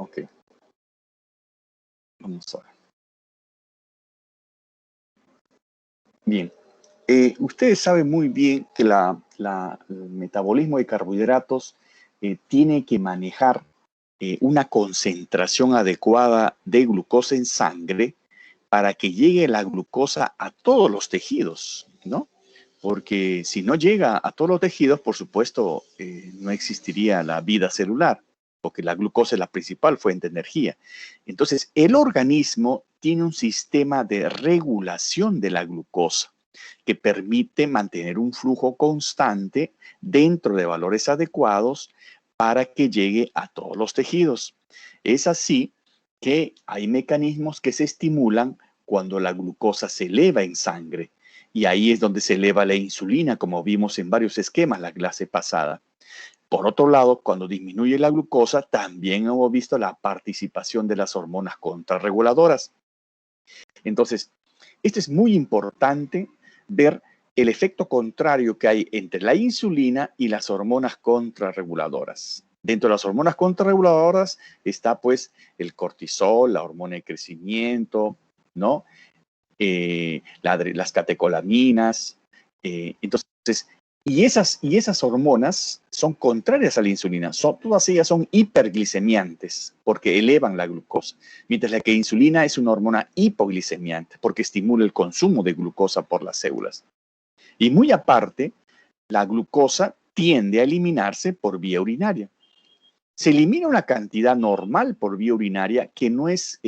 Ok, vamos a ver. Bien, ustedes saben muy bien que el metabolismo de carbohidratos tiene que manejar una concentración adecuada de glucosa en sangre para que llegue la glucosa a todos los tejidos, ¿no? Porque si no llega a todos los tejidos, por supuesto, no existiría la vida celular, porque la glucosa es la principal fuente de energía. Entonces, el organismo tiene un sistema de regulación de la glucosa que permite mantener un flujo constante dentro de valores adecuados para que llegue a todos los tejidos. Es así que hay mecanismos que se estimulan cuando la glucosa se eleva en sangre. Y ahí es donde se eleva la insulina, como vimos en varios esquemas la clase pasada. Por otro lado, cuando disminuye la glucosa, también hemos visto la participación de las hormonas contrarreguladoras. Entonces, esto es muy importante ver el efecto contrario que hay entre la insulina y las hormonas contrarreguladoras. Dentro de las hormonas contrarreguladoras está pues el cortisol, la hormona de crecimiento, ¿no? Las catecolaminas. Entonces, y esas hormonas son contrarias a la insulina. Todas ellas son hiperglicemiantes porque elevan la glucosa, mientras que la insulina es una hormona hipoglicemiante porque estimula el consumo de glucosa por las células. Y muy aparte, la glucosa tiende a eliminarse por vía urinaria. Se elimina una cantidad normal por vía urinaria que no es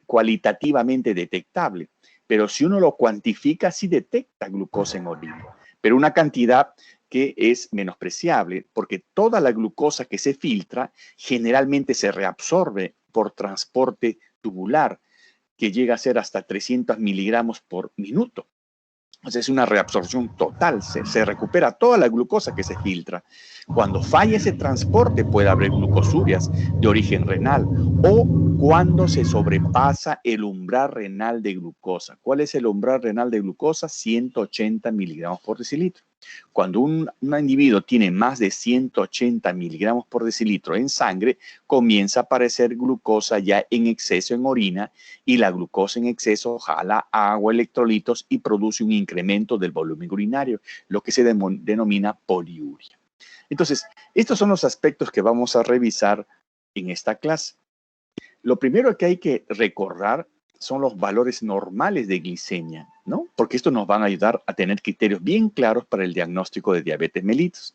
cualitativamente detectable, pero si uno lo cuantifica, sí detecta glucosa en orina, pero una cantidad que es menospreciable, porque toda la glucosa que se filtra generalmente se reabsorbe por transporte tubular, que llega a ser hasta 300 miligramos por minuto. O sea, es una reabsorción total, se recupera toda la glucosa que se filtra. Cuando falla ese transporte puede haber glucosurias de origen renal o cuando se sobrepasa el umbral renal de glucosa. ¿Cuál es el umbral renal de glucosa? 180 miligramos por decilitro. Cuando un individuo tiene más de 180 miligramos por decilitro en sangre, comienza a aparecer glucosa ya en exceso en orina y la glucosa en exceso jala agua, electrolitos y produce un incremento del volumen urinario, lo que se denomina poliuria. Entonces, estos son los aspectos que vamos a revisar en esta clase. Lo primero que hay que recordar son los valores normales de glicemia, ¿no? Porque esto nos van a ayudar a tener criterios bien claros para el diagnóstico de diabetes mellitus.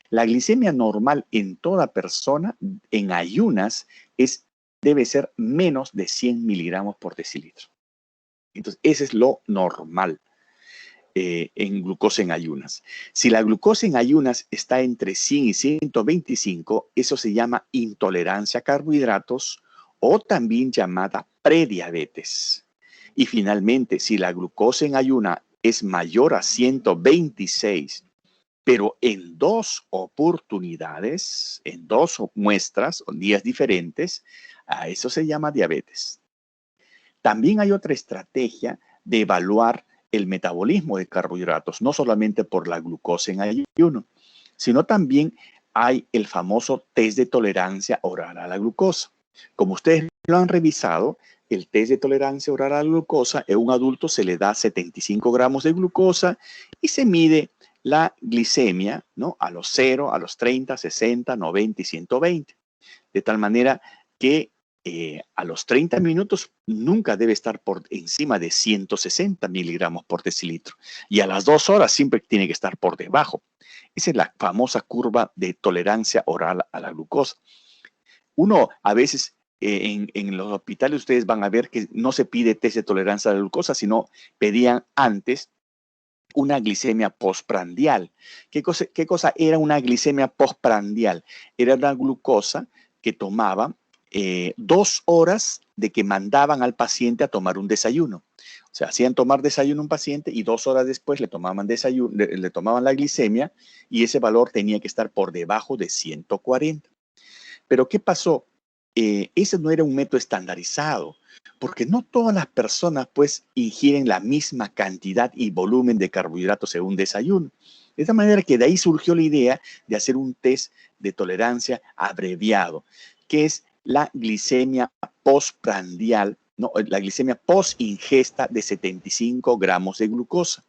La glicemia normal en toda persona en ayunas debe ser menos de 100 miligramos por decilitro. Entonces, ese es lo normal en glucosa en ayunas. Si la glucosa en ayunas está entre 100 y 125, eso se llama intolerancia a carbohidratos o también llamada prediabetes. Y finalmente, si la glucosa en ayuna es mayor a 126, pero en dos oportunidades, en dos muestras o días diferentes, a eso se llama diabetes. También hay otra estrategia de evaluar el metabolismo de carbohidratos, no solamente por la glucosa en ayuno, sino también hay el famoso test de tolerancia oral a la glucosa. Como ustedes lo han revisado, el test de tolerancia oral a la glucosa, en un adulto se le da 75 gramos de glucosa y se mide la glicemia, ¿no? A los 0, a los 30, 60, 90 y 120. De tal manera que a los 30 minutos nunca debe estar por encima de 160 miligramos por decilitro. Y a las 2 horas siempre tiene que estar por debajo. Esa es la famosa curva de tolerancia oral a la glucosa. Uno a veces en los hospitales ustedes van a ver que no se pide test de tolerancia a la glucosa, sino pedían antes una glicemia postprandial. ¿Qué cosa era una glicemia postprandial? Era una glucosa que tomaba 2 horas de que mandaban al paciente a tomar un desayuno. O sea, hacían tomar desayuno a un paciente y 2 horas después le tomaban desayuno, le tomaban la glicemia y ese valor tenía que estar por debajo de 140. Pero ¿qué pasó? Ese no era un método estandarizado, porque no todas las personas pues ingieren la misma cantidad y volumen de carbohidratos en un desayuno. De esta manera que de ahí surgió la idea de hacer un test de tolerancia abreviado, que es la glicemia postprandial, ¿no? La glicemia post-ingesta de 75 gramos de glucosa.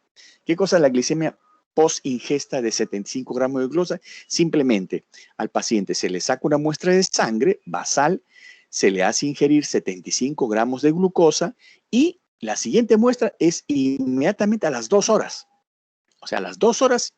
¿Qué cosa es la glicemia post-ingesta de 75 gramos de glucosa? Simplemente al paciente se le saca una muestra de sangre basal, se le hace ingerir 75 gramos de glucosa y la siguiente muestra es inmediatamente a las 2 horas. O sea, a las 2 horas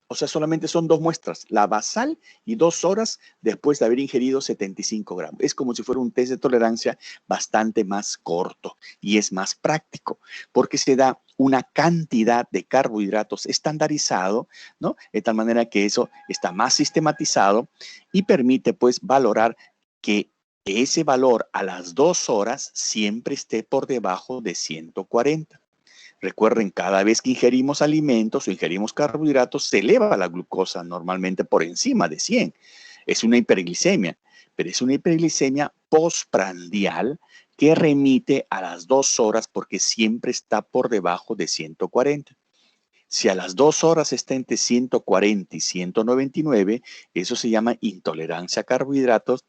solamente son 2 muestras, la basal y 2 horas después de haber ingerido 75 gramos. Es como si fuera un test de tolerancia bastante más corto y es más práctico porque se da una cantidad de carbohidratos estandarizado, ¿no? De tal manera que eso está más sistematizado y permite pues valorar que ese valor a las 2 horas siempre esté por debajo de 140. Recuerden, cada vez que ingerimos alimentos o ingerimos carbohidratos, se eleva la glucosa normalmente por encima de 100. Es una hiperglicemia, pero es una hiperglicemia postprandial que remite a las 2 horas porque siempre está por debajo de 140. Si a las 2 horas está entre 140 y 199, eso se llama intolerancia a carbohidratos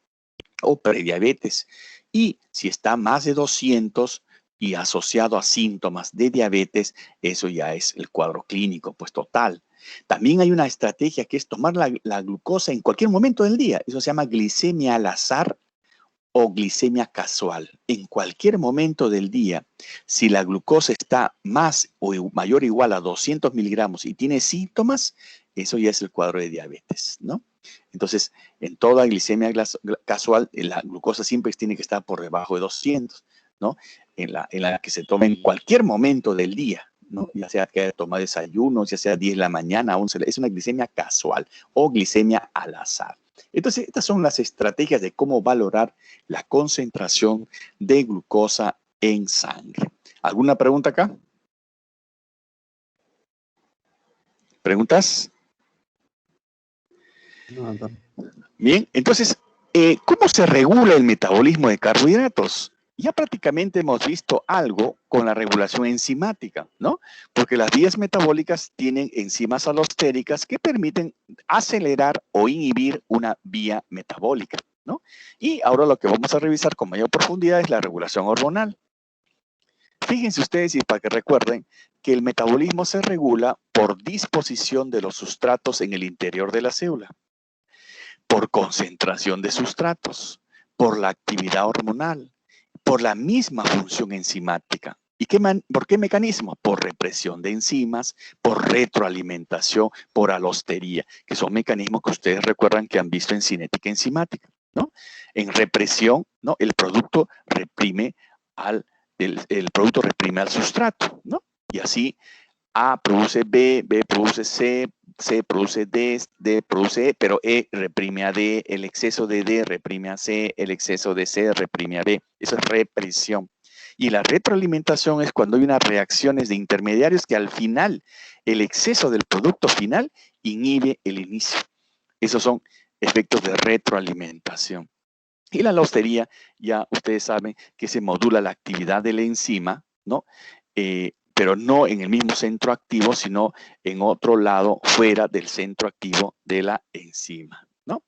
o prediabetes. Y si está más de 200 y asociado a síntomas de diabetes, eso ya es el cuadro clínico, pues total. También hay una estrategia que es tomar la glucosa en cualquier momento del día. Eso se llama glicemia al azar o glicemia casual. En cualquier momento del día, si la glucosa está más o mayor o igual a 200 miligramos y tiene síntomas, eso ya es el cuadro de diabetes, ¿no? Entonces, en toda glicemia casual, la glucosa siempre tiene que estar por debajo de 200, ¿no? En la que se toma en cualquier momento del día, ¿no? Ya sea que toma desayuno, ya sea 10 de la mañana, 11, es una glicemia casual o glicemia al azar. Entonces, estas son las estrategias de cómo valorar la concentración de glucosa en sangre. ¿Alguna pregunta acá? ¿Preguntas? No, no. Bien, entonces, ¿cómo se regula el metabolismo de carbohidratos? Ya prácticamente hemos visto algo con la regulación enzimática, ¿no? Porque las vías metabólicas tienen enzimas alostéricas que permiten acelerar o inhibir una vía metabólica, ¿no? Y ahora lo que vamos a revisar con mayor profundidad es la regulación hormonal. Fíjense ustedes y para que recuerden que el metabolismo se regula por disposición de los sustratos en el interior de la célula, por concentración de sustratos, por la actividad hormonal, por la misma función enzimática. ¿Y por qué mecanismo? Por represión de enzimas, por retroalimentación, por alostería, que son mecanismos que ustedes recuerdan que han visto en cinética enzimática, ¿no? En represión, ¿no? El producto reprime el producto reprime al sustrato, ¿no? Y así A produce B, B produce C, C produce D, D produce E, pero E reprime a D, el exceso de D reprime a C, el exceso de C reprime a B. Eso es represión. Y la retroalimentación es cuando hay unas reacciones de intermediarios que al final, el exceso del producto final inhibe el inicio. Esos son efectos de retroalimentación. Y la alostería, ya ustedes saben que se modula la actividad de la enzima, ¿no? Pero no en el mismo centro activo, sino en otro lado fuera del centro activo de la enzima, ¿no?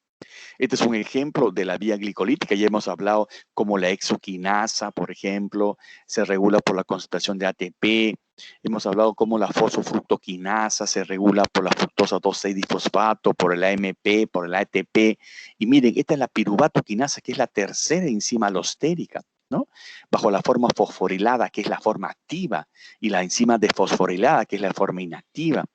Este es un ejemplo de la vía glicolítica. Ya hemos hablado como la exoquinasa, por ejemplo, se regula por la concentración de ATP. Hemos hablado como la fosfofructoquinasa se regula por la fructosa 2,6-disfosfato, por el AMP, por el ATP. Y miren, esta es la piruvatoquinasa, que es la tercera enzima alostérica, ¿no? Bajo la forma fosforilada, que es la forma activa, y la enzima desfosforilada, que es la forma inactiva.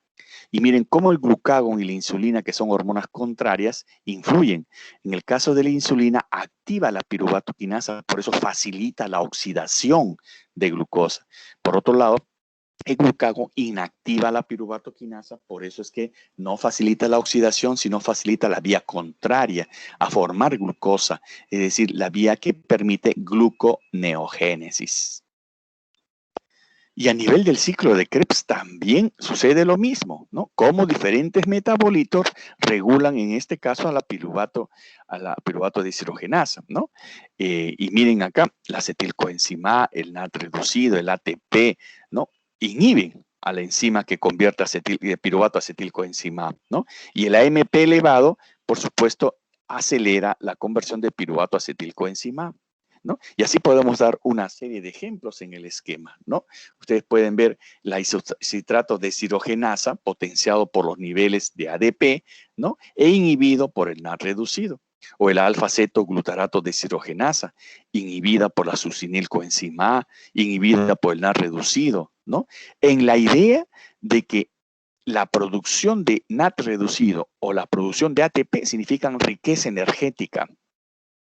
Y miren cómo el glucagón y la insulina, que son hormonas contrarias, influyen. En el caso de la insulina, activa la piruvatoquinasa, por eso facilita la oxidación de glucosa. Por otro lado, el glucagón inactiva la piruvatoquinasa, por eso es que no facilita la oxidación, sino facilita la vía contraria a formar glucosa, es decir, la vía que permite gluconeogénesis. Y a nivel del ciclo de Krebs también sucede lo mismo, ¿no? Como diferentes metabolitos regulan, en este caso, a la piruvato deshidrogenasa, ¿no? Y miren acá, la acetilcoenzima, el NAT reducido, el ATP, ¿no? Inhiben a la enzima que convierte piruvato acetilcoenzima, ¿no? Y el AMP elevado, por supuesto, acelera la conversión de piruvato a acetilcoenzima, ¿no? Y así podemos dar una serie de ejemplos en el esquema, ¿no? Ustedes pueden ver la isocitrato de deshidrogenasa potenciado por los niveles de ADP, ¿no? E inhibido por el NAT reducido. O el alfa-cetoglutarato de deshidrogenasa, inhibida por la succinilcoenzima A, inhibida por el NAT reducido, ¿no? En la idea de que la producción de NAT reducido o la producción de ATP significan riqueza energética.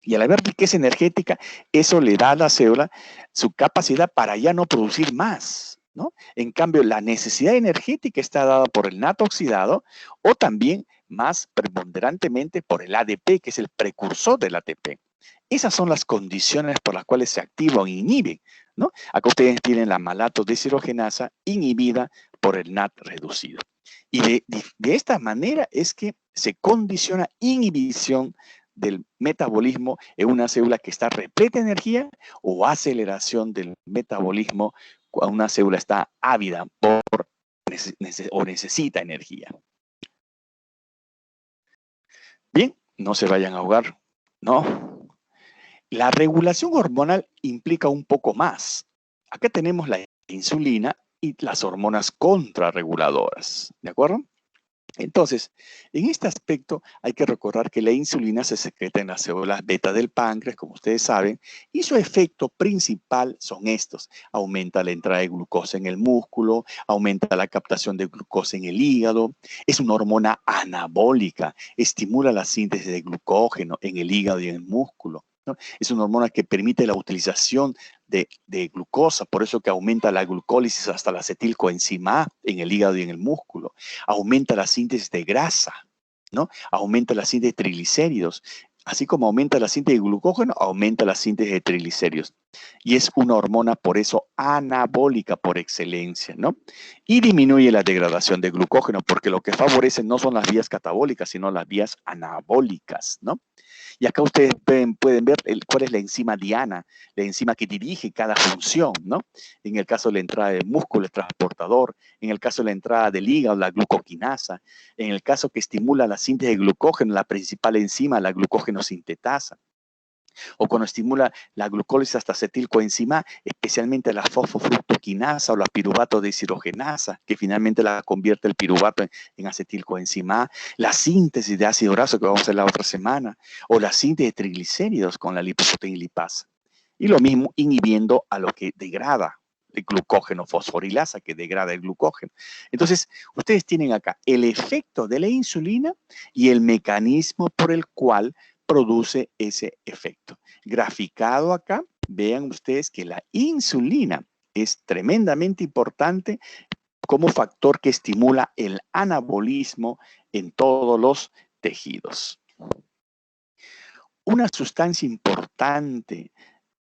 Y al haber riqueza energética, eso le da a la célula su capacidad para ya no producir más, ¿no? En cambio, la necesidad energética está dada por el NAT oxidado o también más preponderantemente por el ADP, que es el precursor del ATP. Esas son las condiciones por las cuales se activa o inhibe, ¿no? Acá ustedes tienen la malato deshidrogenasa inhibida por el NAT reducido. Y de esta manera es que se condiciona inhibición del metabolismo en una célula que está repleta de energía o aceleración del metabolismo cuando una célula está ávida o necesita energía. Bien, no se vayan a ahogar, ¿no? La regulación hormonal implica un poco más. Acá tenemos la insulina y las hormonas contrarreguladoras, ¿de acuerdo? Entonces, en este aspecto hay que recordar que la insulina se secreta en las células beta del páncreas, como ustedes saben, y su efecto principal son estos. Aumenta la entrada de glucosa en el músculo, aumenta la captación de glucosa en el hígado, es una hormona anabólica, estimula la síntesis de glucógeno en el hígado y en el músculo, ¿no? Es una hormona que permite la utilización de glucosa, por eso que aumenta la glucólisis hasta la acetilcoenzima A en el hígado y en el músculo. Aumenta la síntesis de grasa, ¿no? Aumenta la síntesis de triglicéridos. Así como aumenta la síntesis de glucógeno, aumenta la síntesis de triglicéridos. Y es una hormona, por eso, anabólica por excelencia, ¿no? Y disminuye la degradación de glucógeno, porque lo que favorece no son las vías catabólicas, sino las vías anabólicas, ¿no? Y acá ustedes pueden ver cuál es la enzima diana, la enzima que dirige cada función, ¿no? En el caso de la entrada del músculo, el transportador. En el caso de la entrada del hígado, la glucoquinasa. En el caso que estimula la síntesis de glucógeno, la principal enzima, la glucógeno sintetasa. O cuando estimula la glucólisis hasta acetilcoenzima, especialmente la fosfofructoquinasa o la piruvato deshidrogenasa, que finalmente la convierte el piruvato en acetilcoenzima, la síntesis de ácido graso que vamos a hacer la otra semana, o la síntesis de triglicéridos con la lipoproteína lipasa. Y lo mismo inhibiendo a lo que degrada el glucógeno, fosforilasa, que degrada el glucógeno. Entonces, ustedes tienen acá el efecto de la insulina y el mecanismo por el cual produce ese efecto. Graficado acá, vean ustedes que la insulina es tremendamente importante como factor que estimula el anabolismo en todos los tejidos. Una sustancia importante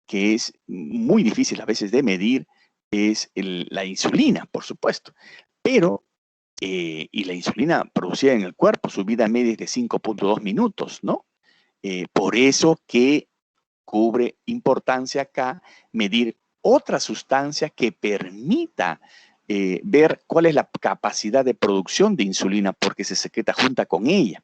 que es muy difícil a veces de medir es la insulina, por supuesto, pero y la insulina producida en el cuerpo, su vida media es de 5.2 minutos, ¿no? Por eso que cubre importancia acá medir otra sustancia que permita ver cuál es la capacidad de producción de insulina porque se secreta junta con ella,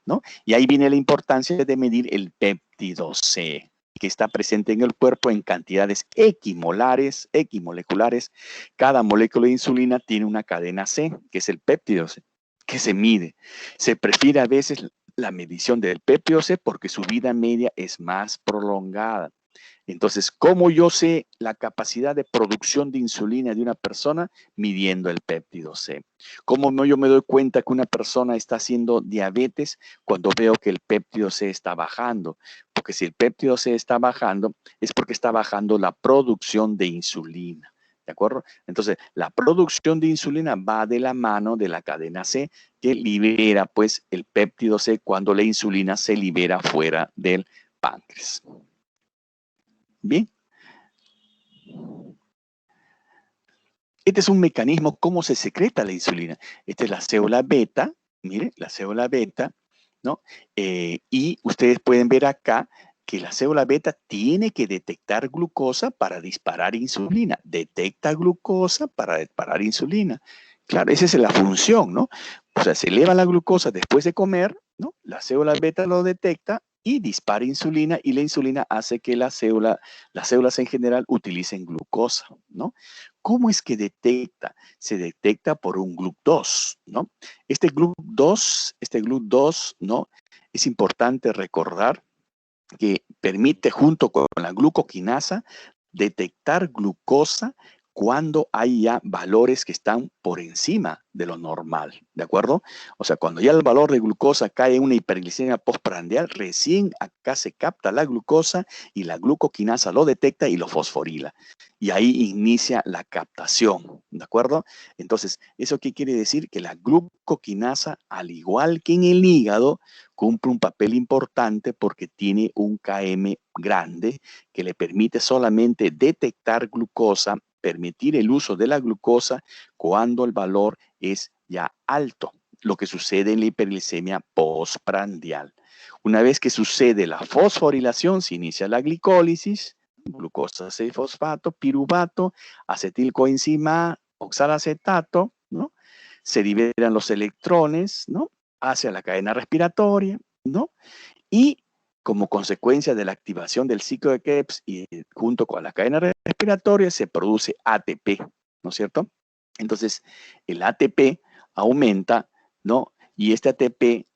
¿no? Y ahí viene la importancia de medir el péptido C, que está presente en el cuerpo en cantidades equimolares, equimoleculares. Cada molécula de insulina tiene una cadena C, que es el péptido C, que se mide. Se prefiere a veces la medición del péptido C porque su vida media es más prolongada. Entonces, ¿cómo yo sé la capacidad de producción de insulina de una persona? Midiendo el péptido C. ¿Cómo yo me doy cuenta que una persona está haciendo diabetes? Cuando veo que el péptido C está bajando. Porque si el péptido C está bajando, es porque está bajando la producción de insulina. ¿De acuerdo? Entonces, la producción de insulina va de la mano de la cadena C que libera, pues, el péptido C cuando la insulina se libera fuera del páncreas. Bien. Este es un mecanismo, cómo se secreta la insulina. Esta es la célula beta, mire, la célula beta, ¿no? Y ustedes pueden ver acá que la célula beta tiene que detectar glucosa para disparar insulina. Detecta glucosa para disparar insulina. Claro, esa es la función, ¿no? O sea, se eleva la glucosa después de comer ¿no? La célula beta lo detecta y dispara insulina, y la insulina hace que las células en general utilicen glucosa, ¿no? ¿Cómo es que detecta? Se detecta por un GLUT2, ¿no? Este GLUT2, ¿no? Es importante recordar que permite, junto con la glucoquinasa, detectar glucosa cuando hay ya valores que están por encima de lo normal, ¿de acuerdo? O sea, cuando ya el valor de glucosa cae en una hiperglicemia postprandial, recién acá se capta la glucosa y la glucoquinasa lo detecta y lo fosforila. Y ahí inicia la captación, ¿de acuerdo? Entonces, ¿eso qué quiere decir? Que la glucoquinasa, al igual que en el hígado, cumple un papel importante porque tiene un Km grande que le permite solamente detectar glucosa, permitir el uso de la glucosa cuando el valor es ya alto, lo que sucede en la hiperglicemia postprandial. Una vez que sucede la fosforilación, se inicia la glicólisis, glucosa 6-fosfato, piruvato, acetilcoenzima, oxalacetato, ¿no? Se liberan los electrones, ¿no? Hacia la cadena respiratoria, ¿no? Y como consecuencia de la activación del ciclo de Krebs y junto con la cadena respiratoria se produce ATP, ¿no es cierto? Entonces, el ATP aumenta, ¿no? Y este ATP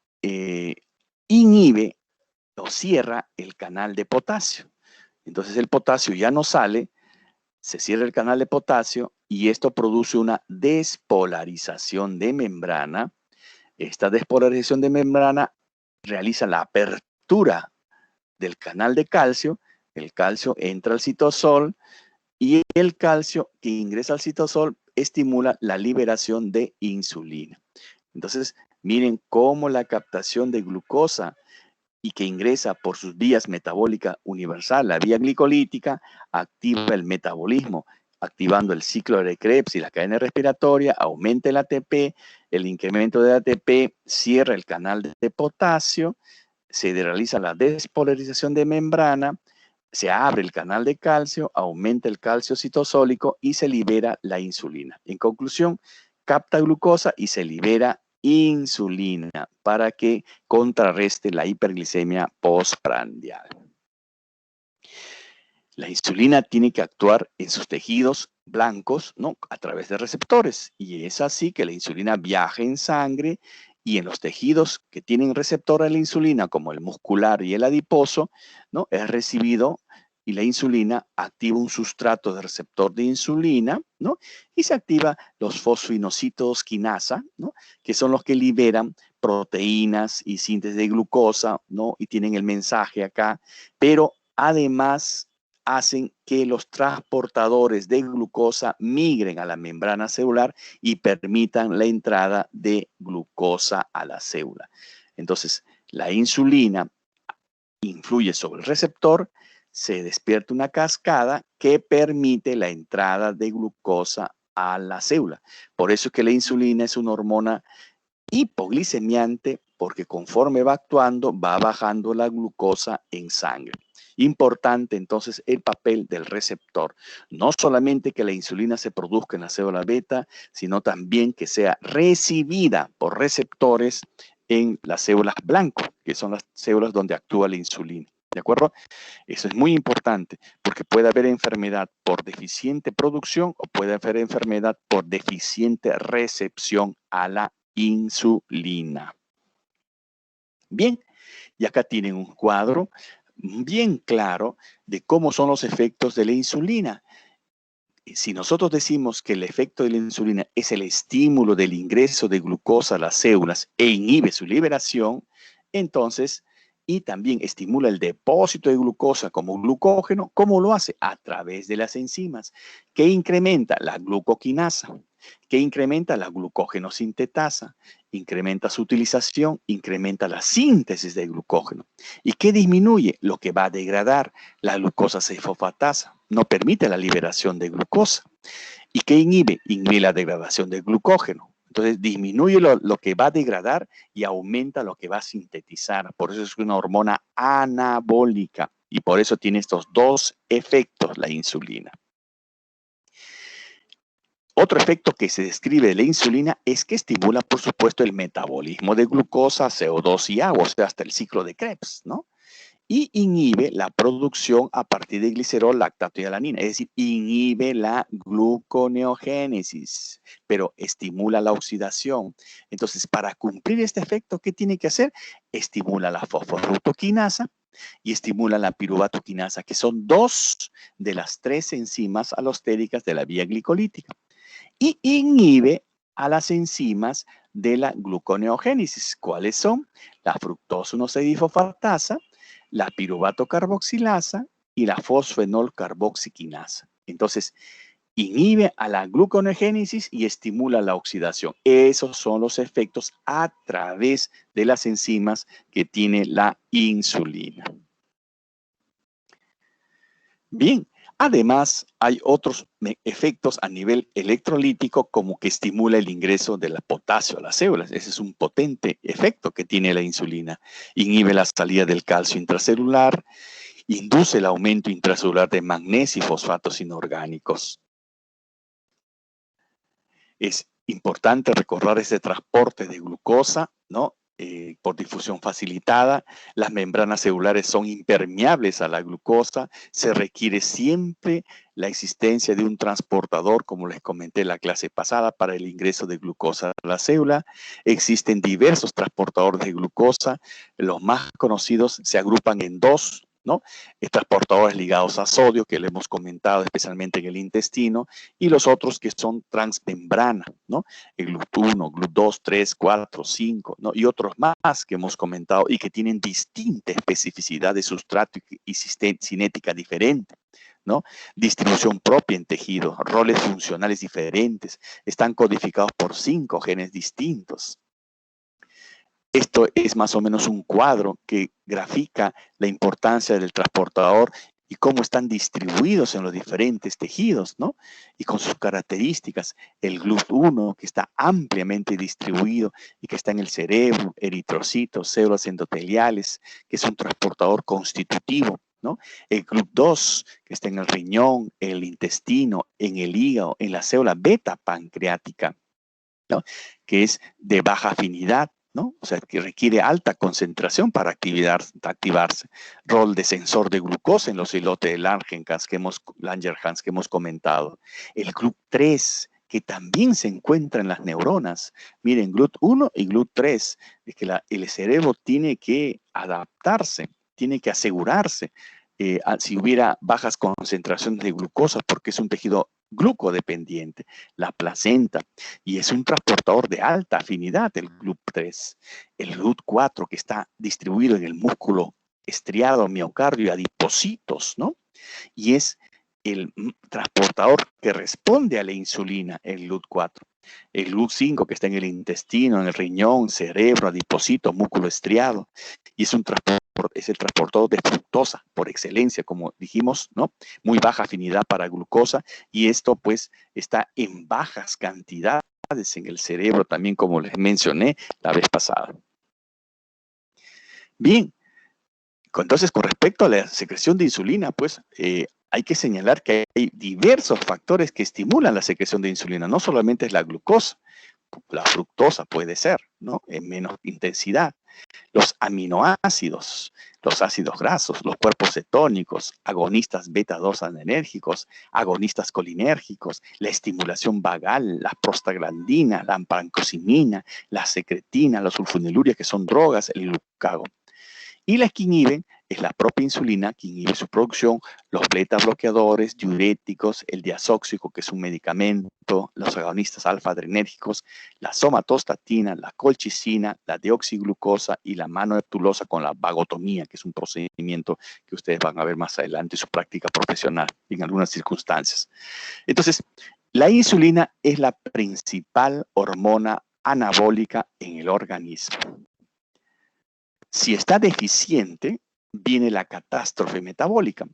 inhibe o cierra el canal de potasio. Entonces, el potasio ya no sale, se cierra el canal de potasio y esto produce una despolarización de membrana. Esta despolarización de membrana realiza la apertura del canal de calcio. El calcio entra al citosol y el calcio que ingresa al citosol estimula la liberación de insulina. Entonces, miren cómo la captación de glucosa y que ingresa por sus vías metabólicas universal, la vía glicolítica, activa el metabolismo, activando el ciclo de Krebs y la cadena respiratoria, aumenta el ATP, el incremento del ATP cierra el canal de potasio, se realiza la despolarización de membrana, se abre el canal de calcio, aumenta el calcio citosólico y se libera la insulina. En conclusión, capta glucosa y se libera insulina para que contrarreste la hiperglicemia postprandial. La insulina tiene que actuar en sus tejidos blancos, ¿no? A través de receptores. Y es así que la insulina viaja en sangre y en los tejidos que tienen receptor a la insulina, como el muscular y el adiposo, ¿no? Es recibido y la insulina activa un sustrato de receptor de insulina, ¿no? Y se activa los fosfoinosítodos quinasa, ¿no? Que son los que liberan proteínas y síntesis de glucosa, ¿no? Y tienen el mensaje acá, pero además hacen que los transportadores de glucosa migren a la membrana celular y permitan la entrada de glucosa a la célula. Entonces, la insulina influye sobre el receptor, se despierta una cascada que permite la entrada de glucosa a la célula. Por eso es que la insulina es una hormona hipoglicemiante, porque conforme va actuando, va bajando la glucosa en sangre. Importante entonces el papel del receptor. No solamente que la insulina se produzca en la célula beta, sino también que sea recibida por receptores en las células blanco, que son las células donde actúa la insulina. ¿De acuerdo? Eso es muy importante porque puede haber enfermedad por deficiente producción o puede haber enfermedad por deficiente recepción a la insulina. Bien, y acá tienen un cuadro bien claro de cómo son los efectos de la insulina. Si nosotros decimos que el efecto de la insulina es el estímulo del ingreso de glucosa a las células e inhibe su liberación, entonces, y también estimula el depósito de glucosa como glucógeno, ¿cómo lo hace? A través de las enzimas, que incrementa la glucoquinasa, que incrementa la glucógeno sintetasa, incrementa su utilización, incrementa la síntesis de glucógeno. ¿Y qué disminuye? Lo que va a degradar la glucosa 6-fosfatasa. No permite la liberación de glucosa. ¿Y qué inhibe? Inhibe la degradación del glucógeno. Entonces disminuye lo que va a degradar y aumenta lo que va a sintetizar. Por eso es una hormona anabólica y por eso tiene estos dos efectos la insulina. Otro efecto que se describe de la insulina es que estimula, por supuesto, el metabolismo de glucosa, CO2 y agua, o sea, hasta el ciclo de Krebs, ¿no? Y inhibe la producción a partir de glicerol, lactato y alanina, es decir, inhibe la gluconeogénesis, pero estimula la oxidación. Entonces, para cumplir este efecto, ¿qué tiene que hacer? Estimula la fosfofructoquinasa y estimula la piruvatoquinasa, que son dos de las tres enzimas alostéricas de la vía glicolítica. Y inhibe a las enzimas de la gluconeogénesis. ¿Cuáles son? La fructosa 1,6-difosfatasa, la piruvato carboxilasa y la fosfenol-carboxiquinasa. Entonces, inhibe a la gluconeogénesis y estimula la oxidación. Esos son los efectos a través de las enzimas que tiene la insulina. Bien, además hay otros efectos a nivel electrolítico como que estimula el ingreso del potasio a las células. Ese es un potente efecto que tiene la insulina. Inhibe la salida del calcio intracelular, induce el aumento intracelular de magnesio y fosfatos inorgánicos. Es importante recordar ese transporte de glucosa, ¿no? Por difusión facilitada. Las membranas celulares son impermeables a la glucosa. Se requiere siempre la existencia de un transportador, como les comenté en la clase pasada, para el ingreso de glucosa a la célula. Existen diversos transportadores de glucosa. Los más conocidos se agrupan en dos, ¿no? Transportadores ligados a sodio, que le hemos comentado especialmente en el intestino, y los otros que son transmembrana, ¿no? El GLUT1, GLUT2, 3, 4, 5, ¿no? Y otros más que hemos comentado y que tienen distinta especificidad de sustrato y cinética diferente, ¿no? Distribución propia en tejido, roles funcionales diferentes, están codificados por 5 genes distintos. Esto es más o menos un cuadro que grafica la importancia del transportador y cómo están distribuidos en los diferentes tejidos, ¿no? Y con sus características. El GLUT1, que está ampliamente distribuido y que está en el cerebro, eritrocitos, células endoteliales, que es un transportador constitutivo, ¿no? El GLUT2, que está en el riñón, en el intestino, en el hígado, en la célula beta pancreática, ¿no? Que es de baja afinidad, ¿no? O sea, que requiere alta concentración para activarse. Rol de sensor de glucosa en los islotes de Langerhans que hemos comentado. El GLUT3, que también se encuentra en las neuronas. Miren, GLUT1 y GLUT3, es que el cerebro tiene que adaptarse, tiene que asegurarse si hubiera bajas concentraciones de glucosa, porque es un tejido glucodependiente, la placenta, y es un transportador de alta afinidad, el GLUT3. El GLUT4, que está distribuido en el músculo estriado, miocardio y adipocitos, ¿no? Y es el transportador que responde a la insulina, el GLUT4. El GLUT5, que está en el intestino, en el riñón, cerebro, adipocito, músculo estriado, y es el transportador de fructosa por excelencia, como dijimos, ¿no? Muy baja afinidad para glucosa, y esto pues está en bajas cantidades en el cerebro también, como les mencioné la vez pasada. Bien, entonces con respecto a la secreción de insulina, pues hay que señalar que hay diversos factores que estimulan la secreción de insulina, no solamente es la glucosa, la fructosa puede ser, ¿no? En menos intensidad. Los aminoácidos, los ácidos grasos, los cuerpos cetónicos, agonistas beta-2 adrenérgicos, agonistas colinérgicos, la estimulación vagal, la prostaglandina, la pancosmina, la secretina, la sulfoniluria, que son drogas, el glucagón. Y las que inhiben es la propia insulina, que inhibe su producción, los beta bloqueadores, diuréticos, el diazóxico, que es un medicamento, los agonistas alfa-adrenérgicos, la somatostatina, la colchicina, la deoxiglucosa y la manoeptulosa con la vagotomía, que es un procedimiento que ustedes van a ver más adelante en su práctica profesional en algunas circunstancias. Entonces, la insulina es la principal hormona anabólica en el organismo. Si está deficiente, viene la catástrofe metabólica,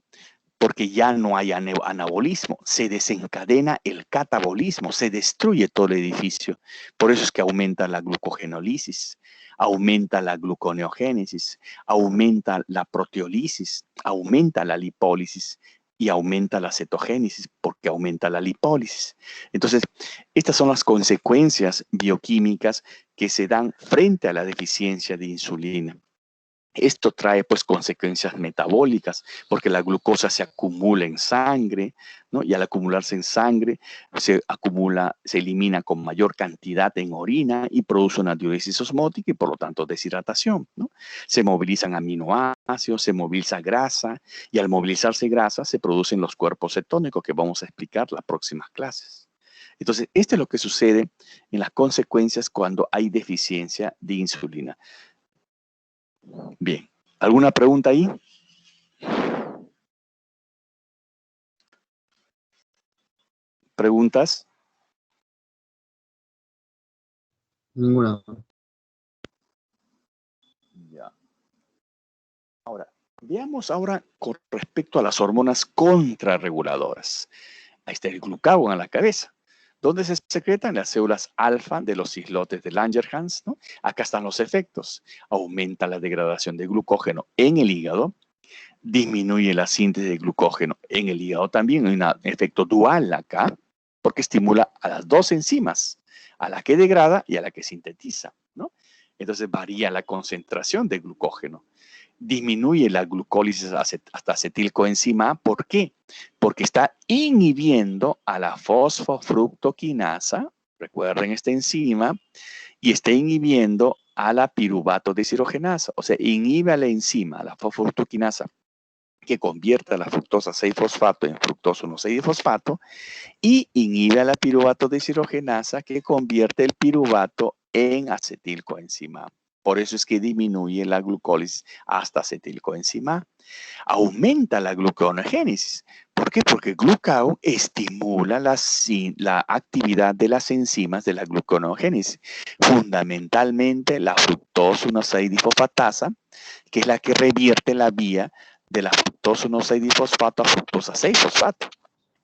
porque ya no hay anabolismo, se desencadena el catabolismo, se destruye todo el edificio. Por eso es que aumenta la glucogenólisis, aumenta la gluconeogénesis, aumenta la proteólisis, aumenta la lipólisis. y aumenta la cetogénesis porque aumenta la lipólisis. Entonces, estas son las consecuencias bioquímicas que se dan frente a la deficiencia de insulina. Esto trae pues consecuencias metabólicas porque la glucosa se acumula en sangre, ¿no? Y al acumularse en sangre se acumula, se elimina con mayor cantidad en orina y produce una diuresis osmótica y por lo tanto deshidratación, ¿no? Se movilizan aminoácidos, se moviliza grasa y al movilizarse grasa se producen los cuerpos cetónicos que vamos a explicar en las próximas clases. Entonces, esto es lo que sucede en las consecuencias cuando hay deficiencia de insulina. Bien, ¿alguna pregunta ahí? ¿Preguntas? Ninguna. Ya. Ahora, veamos ahora con respecto a las hormonas contrarreguladoras. Ahí está el glucagón en la cabeza. ¿Dónde se secretan? Las células alfa de los islotes de Langerhans, ¿no? Acá están los efectos. Aumenta la degradación de glucógeno en el hígado, disminuye la síntesis de glucógeno en el hígado también. Hay un efecto dual acá, porque estimula a las dos enzimas, a la que degrada y a la que sintetiza, ¿no? Entonces varía la concentración de glucógeno. Disminuye la glucólisis hasta acetilcoenzima A. ¿Por qué? Porque está inhibiendo a la fosfofructoquinasa, recuerden esta enzima, y está inhibiendo a la piruvato deshidrogenasa, o sea, inhibe a la enzima, a la fosfofructoquinasa, que convierte a la fructosa 6-fosfato en fructosa 1,6-fosfato y inhibe a la piruvato deshidrogenasa que convierte el piruvato en acetilcoenzima. Por eso es que disminuye la glucólisis hasta acetilcoenzima. Aumenta la gluconeogénesis. ¿Por qué? Porque el glucagón estimula la actividad de las enzimas de la gluconeogénesis, fundamentalmente la fructosa 1,6-difosfatasa, que es la que revierte la vía de la fructosa 1,6-difosfato a fructosa 6-fosfato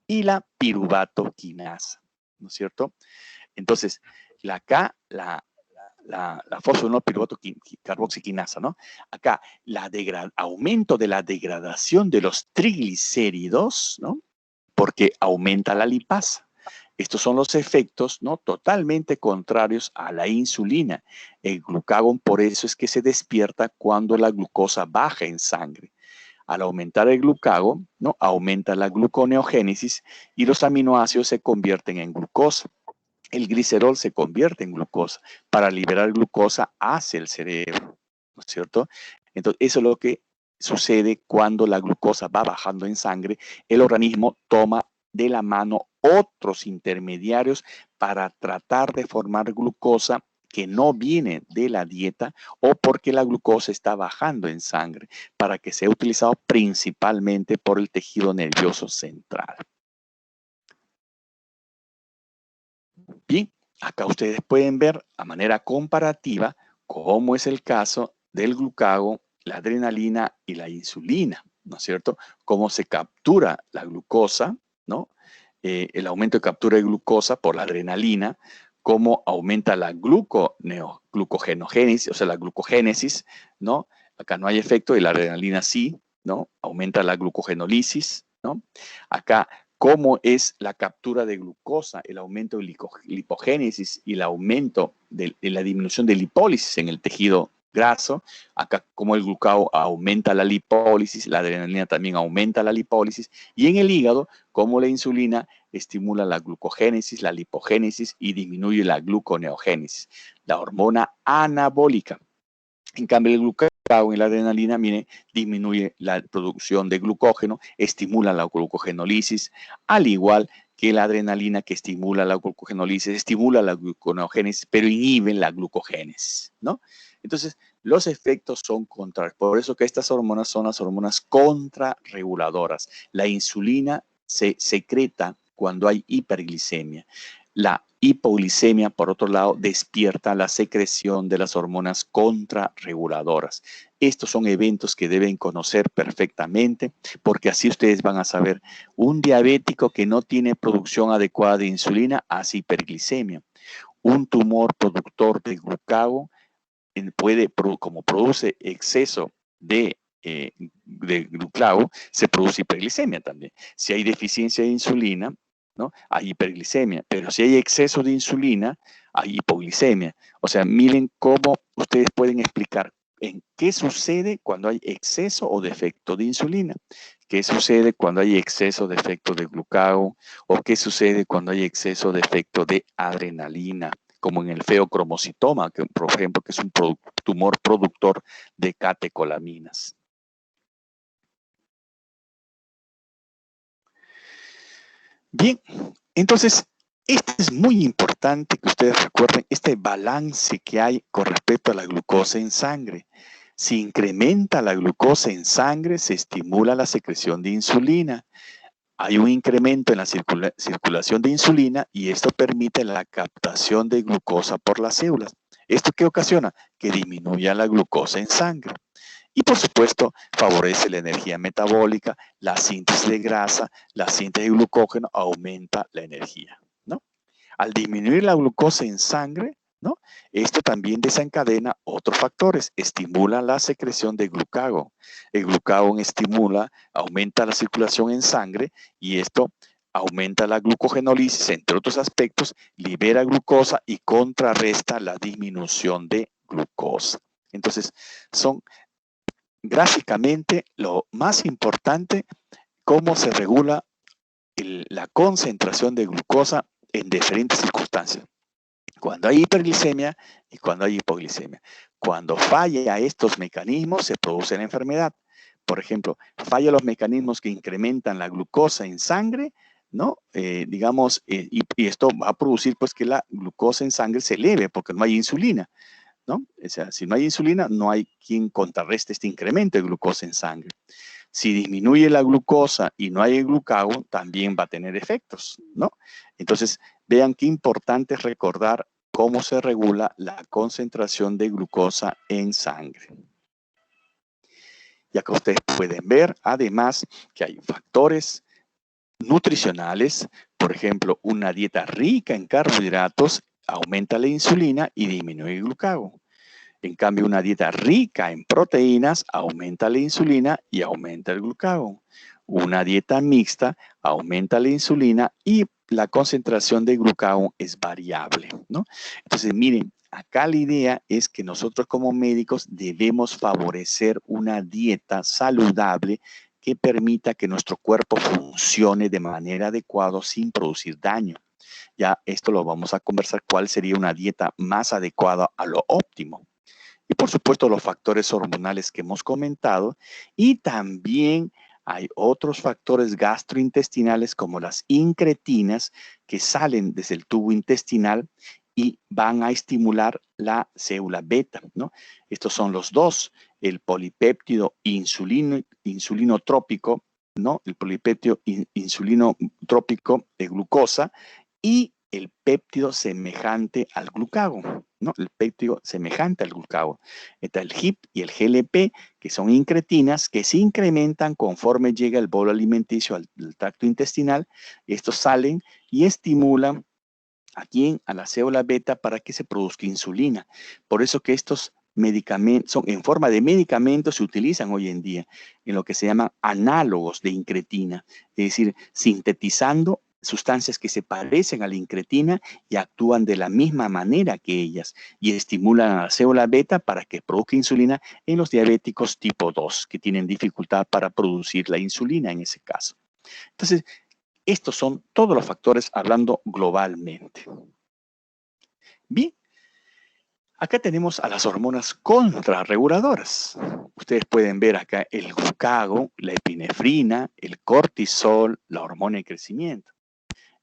y la piruvato quinasa, ¿no es cierto? Entonces, la fosfo-1-piruvato carboxiquinasa, ¿no? Acá, aumento de la degradación de los triglicéridos, ¿no? Porque aumenta la lipasa. Estos son los efectos, ¿no? Totalmente contrarios a la insulina. El glucagón, por eso es que se despierta cuando la glucosa baja en sangre. Al aumentar el glucagón, ¿no? Aumenta la gluconeogénesis y los aminoácidos se convierten en glucosa. El glicerol se convierte en glucosa para liberar glucosa hacia el cerebro, ¿no es cierto? Entonces, eso es lo que sucede cuando la glucosa va bajando en sangre. El organismo toma de la mano otros intermediarios para tratar de formar glucosa que no viene de la dieta o porque la glucosa está bajando en sangre, para que sea utilizado principalmente por el tejido nervioso central. Bien, acá ustedes pueden ver a manera comparativa cómo es el caso del glucagón, la adrenalina y la insulina, ¿no es cierto? Cómo se captura la glucosa, ¿no? El aumento de captura de glucosa por la adrenalina, cómo aumenta la glucogenogénesis, o sea, la glucogénesis, ¿no? Acá no hay efecto y la adrenalina sí, ¿no? Aumenta la glucogenólisis, ¿no? Acá cómo es la captura de glucosa, el aumento de lipogénesis y el aumento de la disminución de lipólisis en el tejido graso. Acá como el glucagón aumenta la lipólisis, la adrenalina también aumenta la lipólisis. Y en el hígado, como la insulina estimula la glucogénesis, la lipogénesis y disminuye la gluconeogénesis, la hormona anabólica. En cambio, el glucagón y la adrenalina, mire, disminuye la producción de glucógeno, estimula la glucogenólisis, al igual que la adrenalina que estimula la glucogenólisis, estimula la gluconeogénesis, pero inhibe la glucogénesis, ¿no? Entonces, los efectos son contrarios. Por eso que estas hormonas son las hormonas contrarreguladoras. La insulina se secreta cuando hay hiperglicemia. La hipoglicemia, por otro lado, despierta la secreción de las hormonas contrarreguladoras. Estos son eventos que deben conocer perfectamente porque así ustedes van a saber, un diabético que no tiene producción adecuada de insulina hace hiperglicemia. Un tumor productor de glucagón como produce exceso de de glucagón, se produce hiperglicemia también. Si hay deficiencia de insulina, ¿no? Hay hiperglicemia, pero si hay exceso de insulina, hay hipoglicemia. O sea, miren cómo ustedes pueden explicar en qué sucede cuando hay exceso o defecto de insulina, qué sucede cuando hay exceso de efecto de glucagón o qué sucede cuando hay exceso de efecto de adrenalina, como en el feocromocitoma, que, por ejemplo, que es un tumor productor de catecolaminas. Bien, entonces, esto es muy importante que ustedes recuerden este balance que hay con respecto a la glucosa en sangre. Si incrementa la glucosa en sangre, se estimula la secreción de insulina. Hay un incremento en la circulación de insulina y esto permite la captación de glucosa por las células. ¿Esto qué ocasiona? Que disminuya la glucosa en sangre. Y por supuesto, favorece la energía metabólica, la síntesis de grasa, la síntesis de glucógeno, aumenta la energía, ¿no? Al disminuir la glucosa en sangre, ¿no? Esto también desencadena otros factores, estimula la secreción de glucagón. El glucagón estimula, aumenta la circulación en sangre y esto aumenta la glucogenólisis, entre otros aspectos, libera glucosa y contrarresta la disminución de glucosa. Entonces, son gráficamente lo más importante, cómo se regula la concentración de glucosa en diferentes circunstancias. Cuando hay hiperglicemia y cuando hay hipoglicemia. Cuando falla estos mecanismos, se produce la enfermedad. Por ejemplo, falla los mecanismos que incrementan la glucosa en sangre, ¿no? Y esto va a producir pues que la glucosa en sangre se eleve porque no hay insulina, ¿no? O sea, si no hay insulina, no hay quien contrarreste este incremento de glucosa en sangre. Si disminuye la glucosa y no hay glucagón, también va a tener efectos, ¿no? Entonces, vean qué importante es recordar cómo se regula la concentración de glucosa en sangre. Ya que ustedes pueden ver, además, que hay factores nutricionales, por ejemplo, una dieta rica en carbohidratos aumenta la insulina y disminuye el glucagón. En cambio, una dieta rica en proteínas aumenta la insulina y aumenta el glucagón. Una dieta mixta aumenta la insulina y la concentración de glucagón es variable, ¿no? Entonces, miren, acá la idea es que nosotros como médicos debemos favorecer una dieta saludable que permita que nuestro cuerpo funcione de manera adecuada sin producir daño. Ya esto lo vamos a conversar, cuál sería una dieta más adecuada a lo óptimo. Y por supuesto los factores hormonales que hemos comentado y también hay otros factores gastrointestinales como las incretinas que salen desde el tubo intestinal y van a estimular la célula beta, ¿no? Estos son los dos, el polipéptido insulinotrópico, ¿no? El polipéptido insulinotrópico de glucosa y el péptido semejante al glucagón, ¿no? El péptido semejante al glucagón. Está el GIP y el GLP, que son incretinas que se incrementan conforme llega el bolo alimenticio al tracto intestinal. Estos salen y estimulan a la célula beta para que se produzca insulina. Por eso que estos medicamentos son en forma de medicamentos, se utilizan hoy en día en lo que se llaman análogos de incretina, es decir, sintetizando sustancias que se parecen a la incretina y actúan de la misma manera que ellas y estimulan a la célula beta para que produzca insulina en los diabéticos tipo 2, que tienen dificultad para producir la insulina en ese caso. Entonces, estos son todos los factores hablando globalmente. Bien, acá tenemos a las hormonas contrarreguladoras. Ustedes pueden ver acá el glucagón, la epinefrina, el cortisol, la hormona de crecimiento.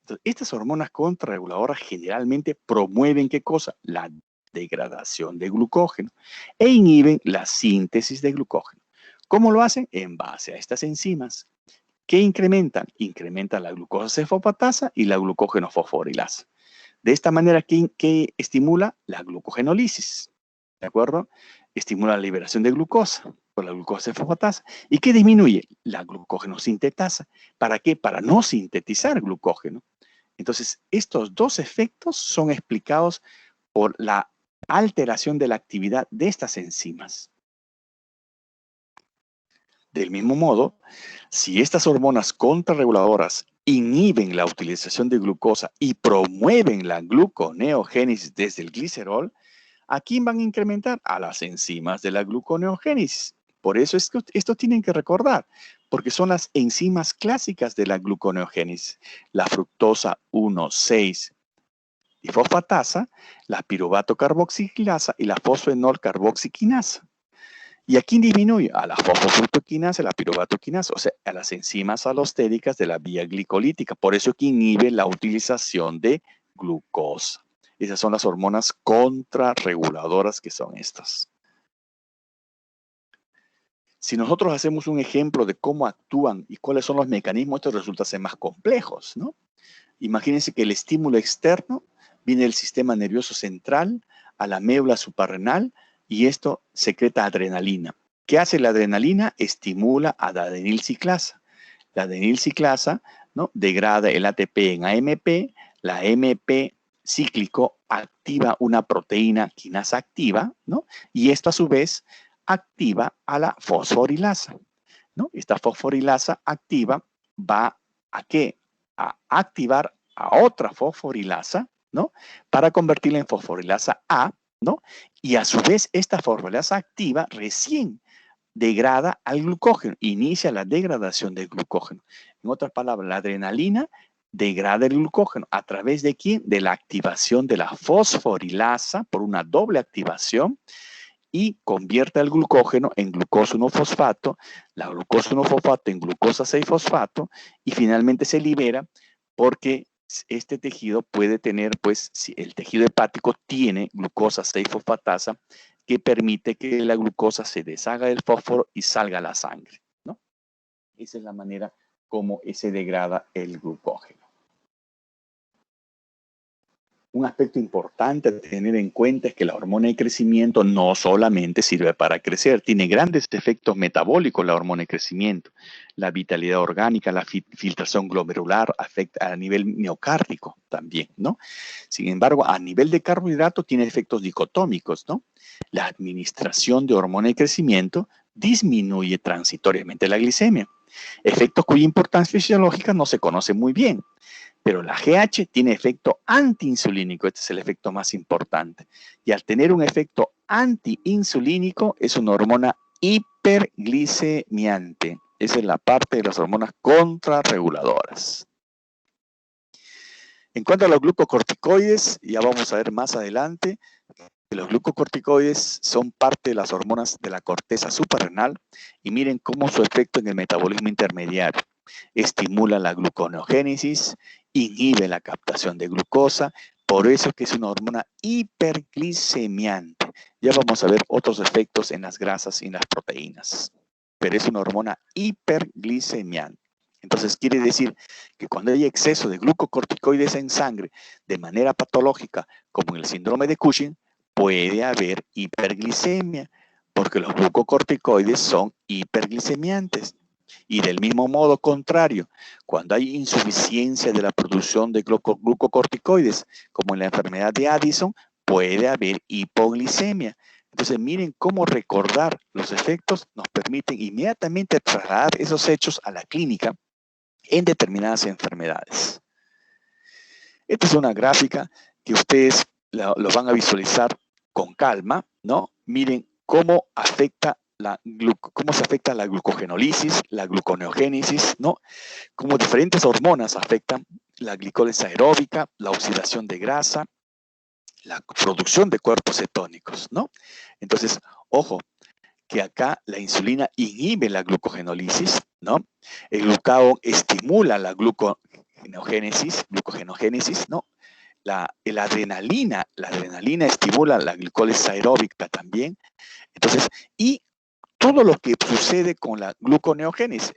Entonces, estas hormonas contrarreguladoras generalmente promueven ¿qué cosa? La degradación de glucógeno e inhiben la síntesis de glucógeno. ¿Cómo lo hacen? En base a estas enzimas. ¿Qué incrementan? Incrementan la glucosa cefopatasa y la glucógeno fosforilasa. De esta manera, ¿qué estimula? La glucogenólisis, ¿de acuerdo? Estimula la liberación de glucosa por la glucosa cefopatasa. ¿Y qué disminuye? La glucogenosintetasa. ¿Para qué? Para no sintetizar glucógeno. Entonces, estos dos efectos son explicados por la alteración de la actividad de estas enzimas. Del mismo modo, si estas hormonas contrarreguladoras inhiben la utilización de glucosa y promueven la gluconeogénesis desde el glicerol, ¿a quién van a incrementar? A las enzimas de la gluconeogénesis. Por eso es que esto tienen que recordar, porque son las enzimas clásicas de la gluconeogénesis. La fructosa 1,6 difosfatasa, la piruvato carboxilasa y la fosfenol carboxiquinasa. ¿Y a quién disminuye? A la fosfofructoquinasa, a la piruvatoquinasa, o sea, a las enzimas alostéricas de la vía glicolítica. Por eso que inhibe la utilización de glucosa. Esas son las hormonas contrarreguladoras que son estas. Si nosotros hacemos un ejemplo de cómo actúan y cuáles son los mecanismos, esto resulta ser más complejos, ¿no? Imagínense que el estímulo externo viene del sistema nervioso central a la médula suprarrenal y esto secreta adrenalina. ¿Qué hace la adrenalina? Estimula a la adenilciclasa. La adenilciclasa, ¿no?, degrada el ATP en AMP. La AMP cíclico activa una proteína quinasa activa, ¿no? Y esto a su vez activa a la fosforilasa, ¿no? Esta fosforilasa activa va a ¿qué? A activar a otra fosforilasa, ¿no? Para convertirla en fosforilasa A, ¿no? Y a su vez esta fosforilasa activa recién degrada al glucógeno, inicia la degradación del glucógeno. En otras palabras, la adrenalina degrada el glucógeno. ¿A través de quién? De la activación de la fosforilasa por una doble activación y convierte el glucógeno en glucosa 1-fosfato, la glucosa 1-fosfato en glucosa 6-fosfato y finalmente se libera porque este tejido puede tener, pues, si el tejido hepático tiene glucosa 6-fosfatasa que permite que la glucosa se deshaga del fósforo y salga a la sangre, ¿no? Esa es la manera como se degrada el glucógeno. Un aspecto importante a tener en cuenta es que la hormona de crecimiento no solamente sirve para crecer, tiene grandes efectos metabólicos la hormona de crecimiento. La vitalidad orgánica, la filtración glomerular afecta a nivel miocárdico también, ¿no? Sin embargo, a nivel de carbohidrato tiene efectos dicotómicos, ¿no? La administración de hormona de crecimiento disminuye transitoriamente la glicemia. Efectos cuya importancia fisiológica no se conoce muy bien. Pero la GH tiene efecto antiinsulínico, este es el efecto más importante. Y al tener un efecto antiinsulínico es una hormona hiperglicemiante. Esa es la parte de las hormonas contrarreguladoras. En cuanto a los glucocorticoides, ya vamos a ver más adelante que los glucocorticoides son parte de las hormonas de la corteza suprarrenal y miren cómo su efecto en el metabolismo intermediario. Estimula la gluconeogénesis, inhibe la captación de glucosa, por eso que es una hormona hiperglicemiante. Ya vamos a ver otros efectos en las grasas y en las proteínas, pero es una hormona hiperglicemiante. Entonces quiere decir que cuando hay exceso de glucocorticoides en sangre de manera patológica, como en el síndrome de Cushing, puede haber hiperglicemia, porque los glucocorticoides son hiperglicemiantes. Y del mismo modo contrario, cuando hay insuficiencia de la producción de glucocorticoides, como en la enfermedad de Addison, puede haber hipoglicemia. Entonces miren cómo recordar los efectos nos permiten inmediatamente trasladar esos hechos a la clínica en determinadas enfermedades. Esta es una gráfica que ustedes lo van a visualizar con calma, ¿no? Miren cómo afecta cómo se afecta la glucogenólisis, la gluconeogénesis, ¿no? Cómo diferentes hormonas afectan la glicólisis aeróbica, la oxidación de grasa, la producción de cuerpos cetónicos, ¿no? Entonces, ojo, que acá la insulina inhibe la glucogenólisis, ¿no? El glucagón estimula la glucogenogénesis, ¿no? La adrenalina estimula la glicólisis aeróbica también. Entonces, y todo lo que sucede con la gluconeogénesis.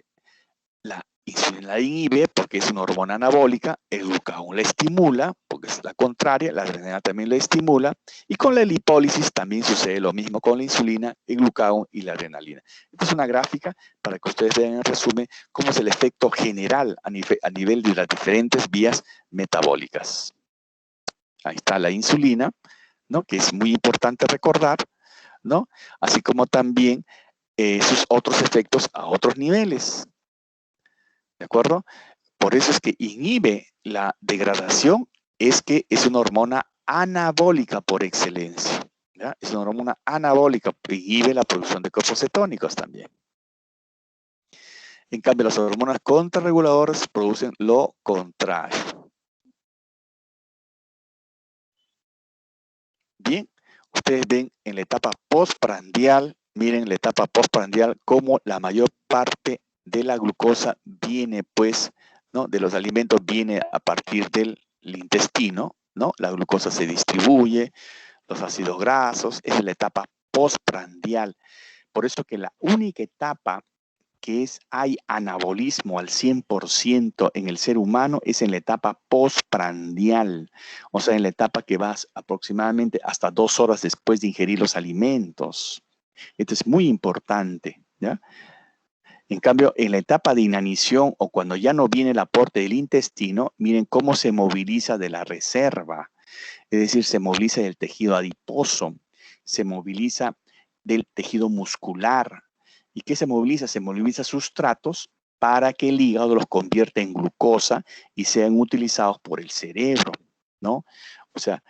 La insulina la inhibe porque es una hormona anabólica, el glucagón la estimula porque es la contraria, la adrenalina también la estimula, y con la lipólisis también sucede lo mismo con la insulina, el glucagón y la adrenalina. Esta es una gráfica para que ustedes vean en resumen cómo es el efecto general a nivel de las diferentes vías metabólicas. Ahí está la insulina, ¿no? Que es muy importante recordar, ¿no? Así como también sus otros efectos a otros niveles. ¿De acuerdo? Por eso es que inhibe la degradación, es que es una hormona anabólica por excelencia. ¿Ya? Es una hormona anabólica, inhibe la producción de cuerpos cetónicos también. En cambio, las hormonas contrarreguladoras producen lo contrario. Bien, ustedes ven en la etapa postprandial, miren la etapa postprandial, cómo la mayor parte de la glucosa viene, pues, ¿no? De los alimentos viene a partir del intestino, ¿no? La glucosa se distribuye, los ácidos grasos, es la etapa postprandial. Por eso que la única etapa que hay anabolismo al 100% en el ser humano es en la etapa postprandial, o sea, en la etapa que vas aproximadamente hasta 2 horas después de ingerir los alimentos. Esto es muy importante, ¿ya? En cambio, en la etapa de inanición o cuando ya no viene el aporte del intestino, miren cómo se moviliza de la reserva, es decir, se moviliza del tejido adiposo, se moviliza del tejido muscular. ¿Y qué se moviliza? Se moviliza sustratos para que el hígado los convierta en glucosa y sean utilizados por el cerebro, ¿no? O sea,